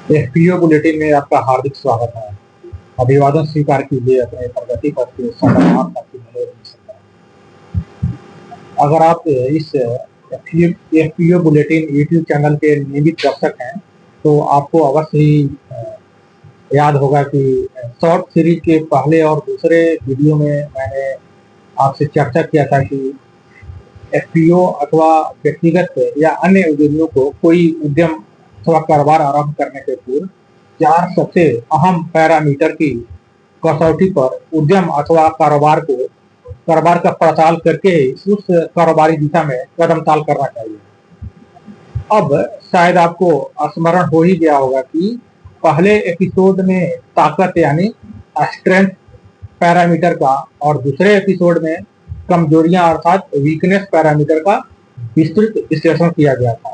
FPO bulletin में आपका हार्दिक स्वागत है। अभिवादन स्वीकार कीजिए अपने प्रगति पथ के समाधान तक की मदद मिल सकता है। अगर आप इस एफपीओ बुलेटिन यूट्यूब चैनल के नियमित दर्शक हैं तो आपको अवश्य ही याद होगा कि शॉर्ट सीरीज के पहले और दूसरे वीडियो में मैंने आपसे चर्चा किया था कि एफपीओ अथवा व्यक्तिगत या अन्य उद्यमियों को कोई उद्यम अथवा कारोबार आरंभ करने के पूर्व 4 सबसे अहम पैरामीटर की कसौटी पर उद्यम अथवा कारोबार का पड़ताल करके उस कारोबारी दिशा में कदम ताल करना चाहिए। अब शायद आपको स्मरण हो ही गया होगा कि पहले एपिसोड में ताकत यानी स्ट्रेंथ पैरामीटर का और दूसरे एपिसोड में कमजोरियां अर्थात वीकनेस पैरामीटर का विस्तृत विश्लेषण किया गया था।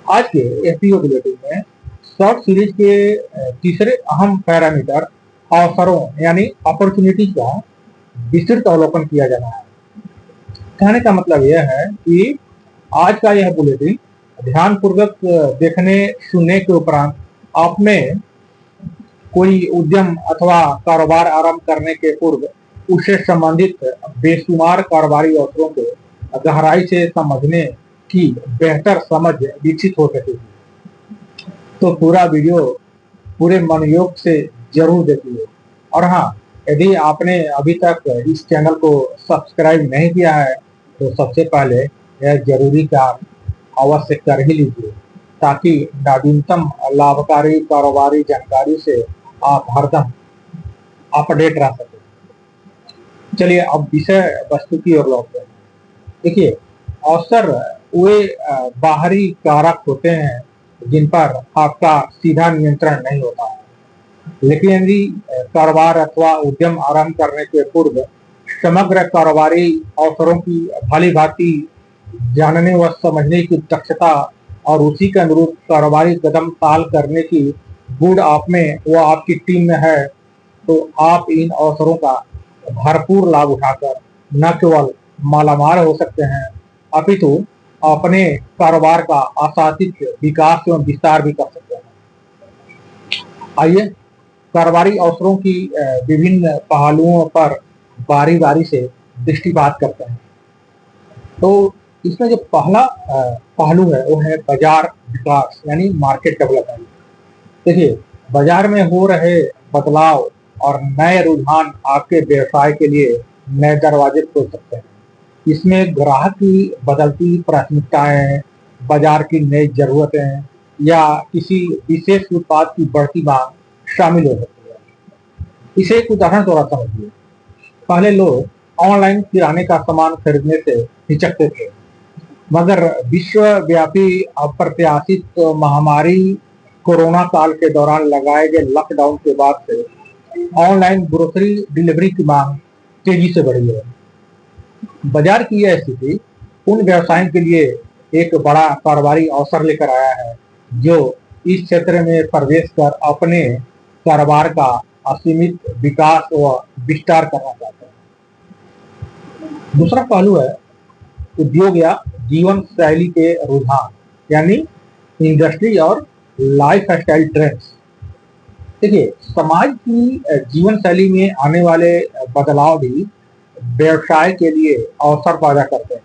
आज के एफपीओ बुलेटिन में शॉर्ट सीरीज के तीसरे अहम पैरामीटर अवसरों यानी अपॉर्चुनिटी का विस्तृत अवलोकन किया जाना है। कहने का मतलब यह है कि आज का यह बुलेटिन ध्यानपूर्वक देखने सुनने के उपरांत आप में कोई उद्यम अथवा कारोबार आरंभ करने के पूर्व उससे संबंधित बेशुमार कारोबारी अवसरों को गहराई से समझने की बेहतर समझ विकसित हो सकेगी। तो पूरा वीडियो पूरे मनोयोग से जरूर देखिए। और हाँ, यदि आपने अभी तक इस चैनल को सब्सक्राइब नहीं किया है तो सबसे पहले यह जरूरी काम अवश्य कर ही लीजिए ताकि नवीनतम लाभकारी कारोबारी जानकारी से आप हरदम अपडेट रह सकें। चलिए अब विषय वस्तु की ओर लौटते हैं। देखिए, अवसर वे बाहरी कारक होते हैं जिन पर आपका सीधा नियंत्रण नहीं होता है, लेकिन यदि कारोबार अथवा उद्यम आरंभ करने के पूर्व समग्र कारोबारी अवसरों की भली भांति जानने व समझने की दक्षता और उसी के अनुरूप कारोबारी कदम ताल करने की गुण आप में व आपकी टीम में है तो आप इन अवसरों का भरपूर लाभ उठाकर न केवल मालामाल हो सकते हैं अपितु अपने कारोबार का आशातीत विकास एवं विस्तार भी कर सकते हैं। आइए कारोबारी अवसरों की विभिन्न पहलुओं पर बारी बारी से दृष्टिपात करते हैं। तो इसमें जो पहला पहलू है वो है बाजार विकास यानी मार्केट डेवलपमेंट। देखिए, बाजार में हो रहे बदलाव और नए रुझान आपके व्यवसाय के लिए नए दरवाजे खोल सकते हैं। इसमें ग्राहक की बदलती प्राथमिकताएं, बाजार की नई जरूरतें या किसी विशेष उत्पाद की बढ़ती मांग शामिल हो सकती है। इसे एक उदाहरण द्वारा समझिए। पहले लोग ऑनलाइन किराने का सामान खरीदने से हिचकते थे, मगर विश्वव्यापी अप्रत्याशित महामारी कोरोना काल के दौरान लगाए गए लॉकडाउन के बाद से ऑनलाइन ग्रोसरी डिलीवरी की मांग तेजी से बढ़ी है। बाजार की यह स्थिति उन व्यवसायों के लिए एक बड़ा कारोबारी अवसर लेकर आया है जो इस क्षेत्र में प्रवेश कर अपने कारोबार का असीमित विकास व विस्तार करना चाहते हैं। दूसरा पहलू है उद्योग या जीवन शैली के रुझान यानी इंडस्ट्री और लाइफ स्टाइल ट्रेंड्स। देखिए, समाज की जीवन शैली में आने वाले बदलाव भी व्यवसाय के लिए अवसर पैदा करते हैं।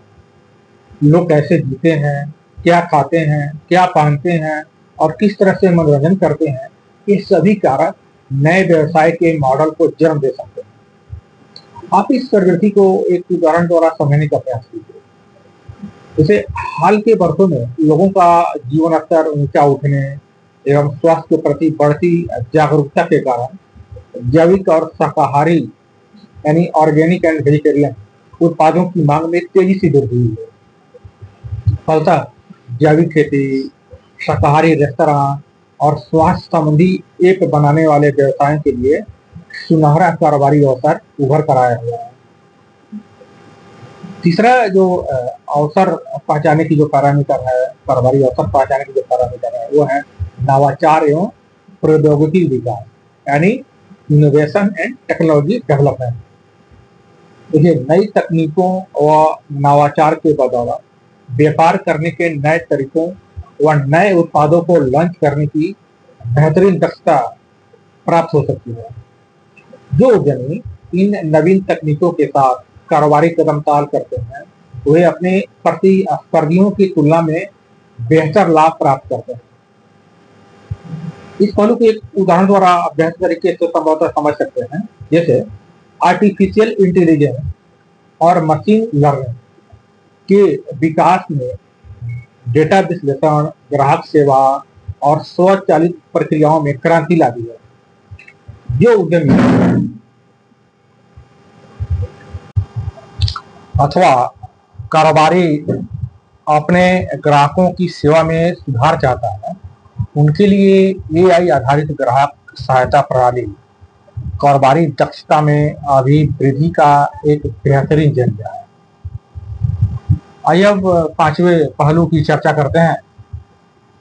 लोग कैसे जीते हैं, क्या खाते हैं, क्या पहनते हैं और किस तरह से मनोरंजन करते हैं, ये सभी कारक नए व्यवसाय के मॉडल को जन्म दे सकते हैं। आप इस प्रवृत्ति को एक उदाहरण द्वारा समझने का प्रयास कीजिए। जैसे हाल के वर्षों में लोगों का जीवन स्तर ऊंचा उठने एवं स्वास्थ्य के प्रति बढ़ती जागरूकता के कारण जैविक और शाकाहारी यानी ऑर्गेनिक एंड वेजिटेरियन उत्पादों की मांग में तेजी से वृद्धि हुई है। फलतः जैविक खेती, शाकाहारी रेस्तरां और स्वास्थ्य संबंधी ऐप बनाने वाले व्यवसायों के लिए सुनहरा कारोबारी अवसर उभर कर आया हुआ है। तीसरा जो अवसर पहचाने की जो पैरामीटर है, कारोबारी अवसर पहचाने की जो पैरामीटर है वो है नवाचार एवं प्रौद्योगिकी विकास यानी इनोवेशन एंड टेक्नोलॉजी डेवलपमेंट। देखिए, नई तकनीकों व नवाचार के बदौलत व्यापार करने के नए तरीकों व नए उत्पादों को लॉन्च करने की बेहतरीन दक्षता प्राप्त हो सकती है। जो उद्यमी इन नवीन तकनीकों के साथ कारोबारी कदम ताल करते हैं, वे अपने प्रतिस्पर्धियों की तुलना में बेहतर लाभ प्राप्त करते हैं। इस पहलू को एक उदाहरण द्वारा आप बेहतर तरीके से संभवतः समझ सकते हैं। जैसे आर्टिफिशियल इंटेलिजेंस और मशीन लर्निंग के विकास में डेटा विश्लेषण, ग्राहक सेवा और स्वचालित प्रक्रियाओं में क्रांति ला दी है। जो उद्यमी अथवा कारोबारी अपने ग्राहकों की सेवा में सुधार चाहता है, उनके लिए एआई आधारित ग्राहक सहायता प्रणाली कारोबारी दक्षता में अभिवृद्धि का एक बेहतरीन जरिया है। आइए अब पांचवें पहलू की चर्चा करते हैं।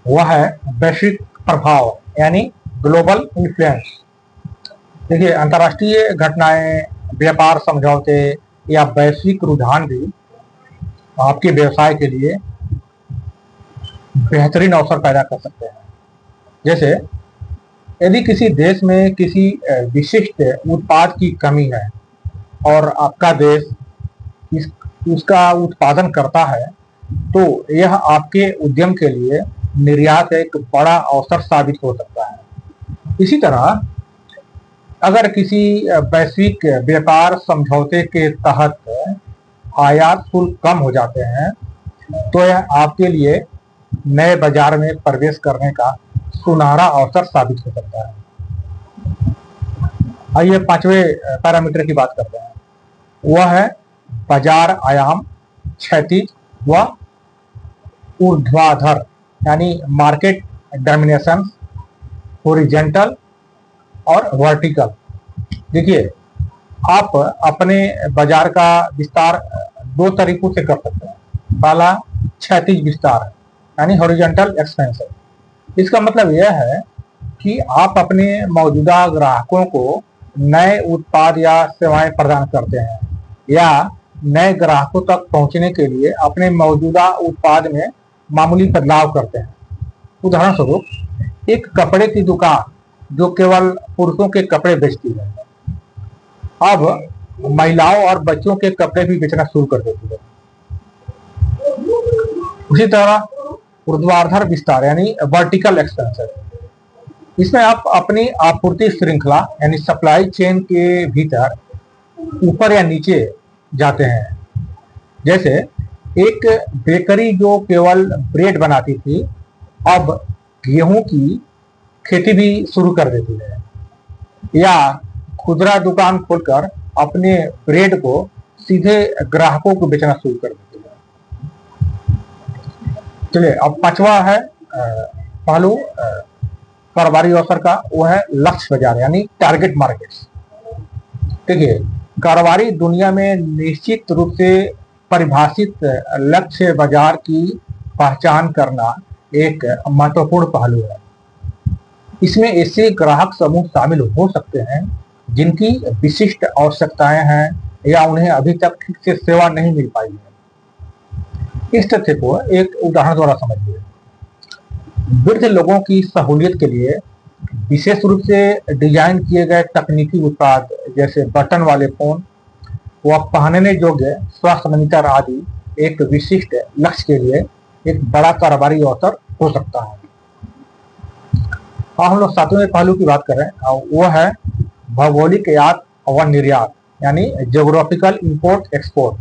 वह है वैश्विक प्रभाव यानी ग्लोबल इन्फ्लुएंस। देखिए, अंतर्राष्ट्रीय घटनाएं, व्यापार समझौते या वैश्विक रुझान भी आपके व्यवसाय के लिए बेहतरीन अवसर पैदा कर सकते हैं। जैसे यदि किसी देश में किसी विशिष्ट उत्पाद की कमी है और आपका देश उसका उत्पादन करता है, तो यह आपके उद्यम के लिए निर्यात एक बड़ा अवसर साबित हो सकता है। इसी तरह अगर किसी वैश्विक व्यापार समझौते के तहत आयात शुल्क कम हो जाते हैं, तो यह आपके लिए नए बाजार में प्रवेश करने का सुनहरा अवसर साबित हो सकता है। आइए पांचवें पैरामीटर की बात करते हैं। वह है बाजार आयाम, क्षैतिज व ऊर्ध्वाधर यानी मार्केट डायमेंशन, हॉरिजॉन्टल और वर्टिकल। देखिए, आप अपने बाजार का विस्तार दो तरीकों से कर सकते हैं। पहला क्षैतिज विस्तार यानी हॉरिजॉन्टल एक्सपेंशन। इसका मतलब यह है कि आप अपने मौजूदा ग्राहकों को नए उत्पाद या सेवाएं प्रदान करते हैं या नए ग्राहकों तक पहुंचने के लिए अपने मौजूदा उत्पाद में मामूली बदलाव करते हैं। उदाहरण स्वरूप, एक कपड़े की दुकान जो केवल पुरुषों के कपड़े बेचती है, अब महिलाओं और बच्चों के कपड़े भी बेचना शुरू कर देती है। उसी तरह ऊर्ध्वाधर विस्तार यानी वर्टिकल एक्सपेंशन। इसमें आप अपनी आपूर्ति श्रृंखला यानी सप्लाई चेन के भीतर ऊपर या नीचे जाते हैं। जैसे एक बेकरी जो केवल ब्रेड बनाती थी, अब गेहूं की खेती भी शुरू कर देती है, या खुदरा दुकान खोलकर अपने ब्रेड को सीधे ग्राहकों को बेचना शुरू कर देती है। चलिए, अब पांचवा है पहलू कारोबारी अवसर का, वो है लक्ष्य बाजार यानी टारगेट मार्केट्स। देखिए, कारोबारी दुनिया में निश्चित रूप से परिभाषित लक्ष्य बाजार की पहचान करना एक महत्वपूर्ण पहलू है। इसमें ऐसे ग्राहक समूह शामिल हो सकते हैं जिनकी विशिष्ट आवश्यकताएं हैं या उन्हें अभी तक ठीक से सेवा नहीं मिल पाई है। इस तथ्य को एक उदाहरण द्वारा समझिए। वृद्ध लोगों की सहूलियत के लिए विशेष रूप से डिजाइन किए गए तकनीकी उत्पाद जैसे बटन वाले फोन व पहनने योग्य स्वास्थ्य मॉनिटर आदि एक विशिष्ट लक्ष्य के लिए एक बड़ा कारोबारी अवसर हो सकता है। हम लोग सातवें पहलू की बात कर रहे हैं, वो है भौगोलिक आयात व निर्यात यानी ज्योग्राफिकल इंपोर्ट एक्सपोर्ट।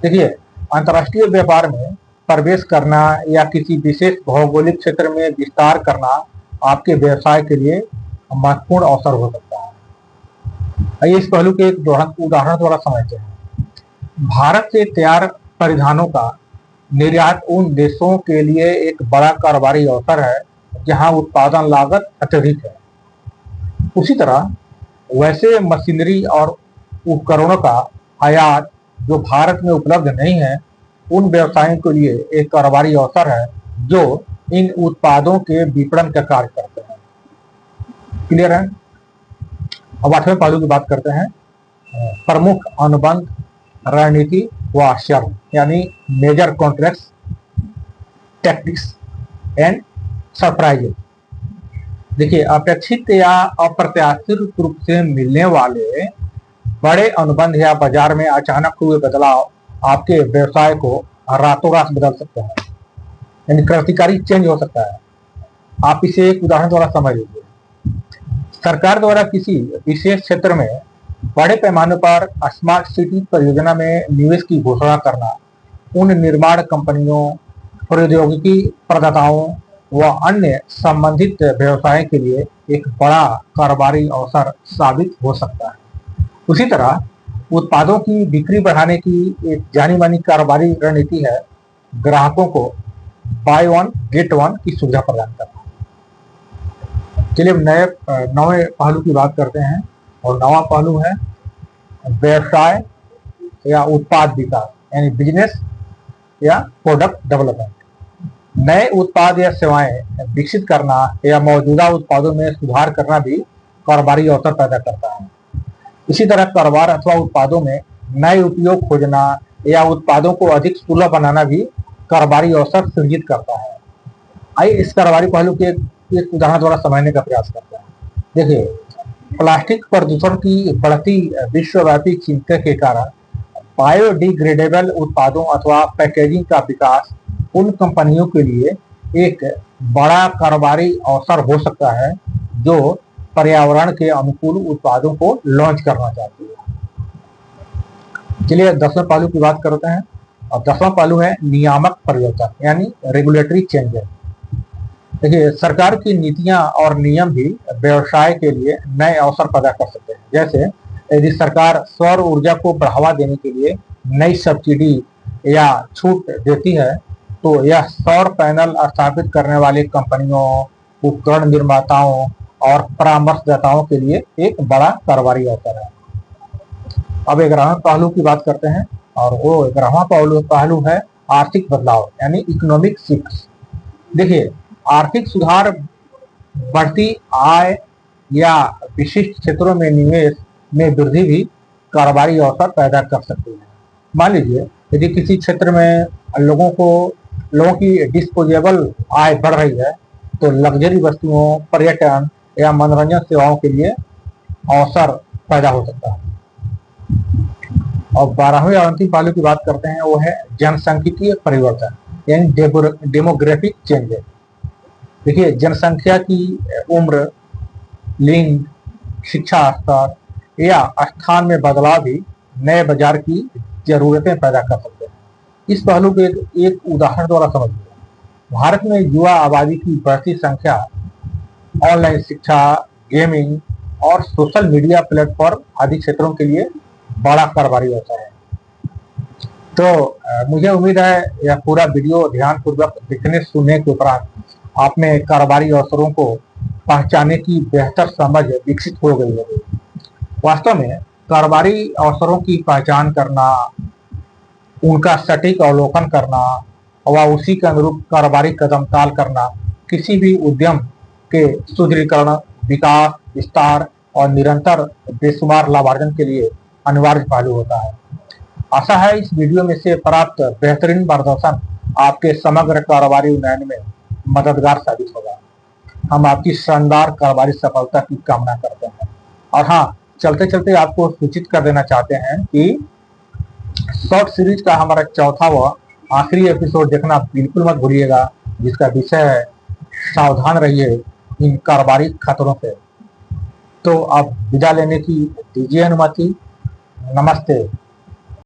देखिए, अंतर्राष्ट्रीय व्यापार में प्रवेश करना या किसी विशेष भौगोलिक क्षेत्र में विस्तार करना आपके व्यवसाय के लिए महत्वपूर्ण अवसर हो सकता है। आइए इस पहलू के एक उदाहरण द्वारा समझते हैं। भारत से तैयार परिधानों का निर्यात उन देशों के लिए एक बड़ा कारोबारी अवसर है जहां उत्पादन लागत अत्यधिक है। उसी तरह वैसे मशीनरी और उपकरणों का आयात जो भारत में उपलब्ध नहीं है, उन व्यवसायों के लिए एक कारोबारी अवसर है जो इन उत्पादों के विपणन का कार्य करते हैं। क्लियर है? अब आठवें पहलू की बात करते हैं, प्रमुख अनुबंध रणनीति व शर्त यानी major contracts, tactics and surprises. देखिए, अपेक्षित या अप्रत्याशित रूप से मिलने वाले बड़े अनुबंध या बाजार में अचानक हुए बदलाव आपके व्यवसाय को रातों रात बदल सकते हैं, यानी क्रांतिकारी चेंज हो सकता है। आप इसे एक उदाहरण द्वारा समझ लीजिए। सरकार द्वारा किसी विशेष क्षेत्र में बड़े पैमाने पर स्मार्ट सिटी परियोजना में निवेश की घोषणा करना उन निर्माण कंपनियों, प्रौद्योगिकी प्रदाताओं व अन्य संबंधित व्यवसाय के लिए एक बड़ा कारोबारी अवसर साबित हो सकता है। उसी तरह उत्पादों की बिक्री बढ़ाने की एक जानी मानी कारोबारी रणनीति है ग्राहकों को बाय वन गेट वन की सुविधा प्रदान करना। चलिए नए पहलू की बात करते हैं, और नवा पहलू है व्यवसाय या उत्पाद विकास, यानी बिजनेस या प्रोडक्ट डेवलपमेंट। नए उत्पाद या सेवाएं विकसित करना या मौजूदा उत्पादों में सुधार करना भी कारोबारी अवसर पैदा करता है। इसी तरह कारोबार अथवा उत्पादों में नए उपयोग खोजना या उत्पादों को अधिक सुलभ बनाना भी कारोबारी अवसर सृजित करता है। आइए इस कारोबारी पहलू के एक उदाहरण द्वारा समझने का प्रयास करते हैं। देखिए, प्लास्टिक प्रदूषण की बढ़ती विश्वव्यापी चिंता के कारण बायोडिग्रेडेबल उत्पादों अथवा पैकेजिंग का विकास उन कंपनियों के लिए एक बड़ा कारोबारी अवसर हो सकता है जो पर्यावरण के अनुकूल उत्पादों को लॉन्च करना चाहती है। चलिए 10वें पहलू की बात करते हैं, और 10वां पहलू है नियामक परिवर्तन, यानी रेगुलेटरी चेंजेस। देखिए, सरकार की नीतियां और नियम भी व्यवसाय के लिए नए अवसर पैदा कर सकते हैं। जैसे यदि सरकार सौर ऊर्जा को बढ़ावा देने के लिए नई सब्सिडी या छूट देती है, तो यह सौर पैनल स्थापित करने वाली कंपनियों, उपकरण निर्माताओं और परामर्शदाताओं के लिए एक बड़ा कारोबारी अवसर है। अब 11वें पहलू की बात करते हैं, और वो 11वां पहलू है आर्थिक बदलाव, यानी इकोनॉमिक शिफ्ट। देखिए, आर्थिक सुधार, बढ़ती आय या विशिष्ट क्षेत्रों में निवेश में वृद्धि भी कारोबारी अवसर पैदा कर सकती है। मान लीजिए यदि किसी क्षेत्र में लोगों की डिस्पोजेबल आय बढ़ रही है, तो लग्जरी वस्तुओं, पर्यटन या मनोरंजन सेवाओं के लिए अवसर पैदा हो सकता है। और 12वें और अंतिम पहलू की बात करते हैं, वो है जनसांख्यिकीय परिवर्तन, यानी डेमोग्राफिक चेंजेस। देखिए, जनसंख्या की उम्र, लिंग, शिक्षा स्तर या स्थान में बदलाव भी नए बाजार की जरूरतें पैदा कर सकते हैं। इस पहलू को एक उदाहरण द्वारा समझिए। भारत में युवा आबादी की बढ़ती संख्या ऑनलाइन शिक्षा, गेमिंग और सोशल मीडिया प्लेटफॉर्म आदि क्षेत्रों के लिए बड़ा कारोबारी अवसर है। तो मुझे उम्मीद है यह पूरा वीडियो ध्यानपूर्वक देखने सुनने के उपरांत आप में कारोबारी अवसरों को पहचानने की बेहतर समझ विकसित हो गई है। वास्तव में कारोबारी अवसरों की पहचान करना, उनका सटीक अवलोकन करना व उसी के अनुरूप कारोबारी कदम ताल करना किसी भी उद्यम के सुदृढ़ीकरण, विकास, विस्तार और निरंतर बेशुमार लाभार्जन के लिए अनिवार्य पहलू होता है। आशा है इस वीडियो में से प्राप्त बेहतरीन मार्गदर्शन आपके समग्र कारोबारी उन्नयन में मददगार साबित होगा। हम आपकी शानदार कारोबारी सफलता की कामना करते हैं। और हाँ, चलते चलते आपको सूचित कर देना चाहते हैं कि शॉर्ट सीरीज का हमारा चौथा व आखिरी एपिसोड देखना बिल्कुल मत भूलिएगा, जिसका विषय है सावधान रहिए इन कारोबारी खतरों से। तो आप विदा लेने की दीजिए अनुमति। नमस्ते।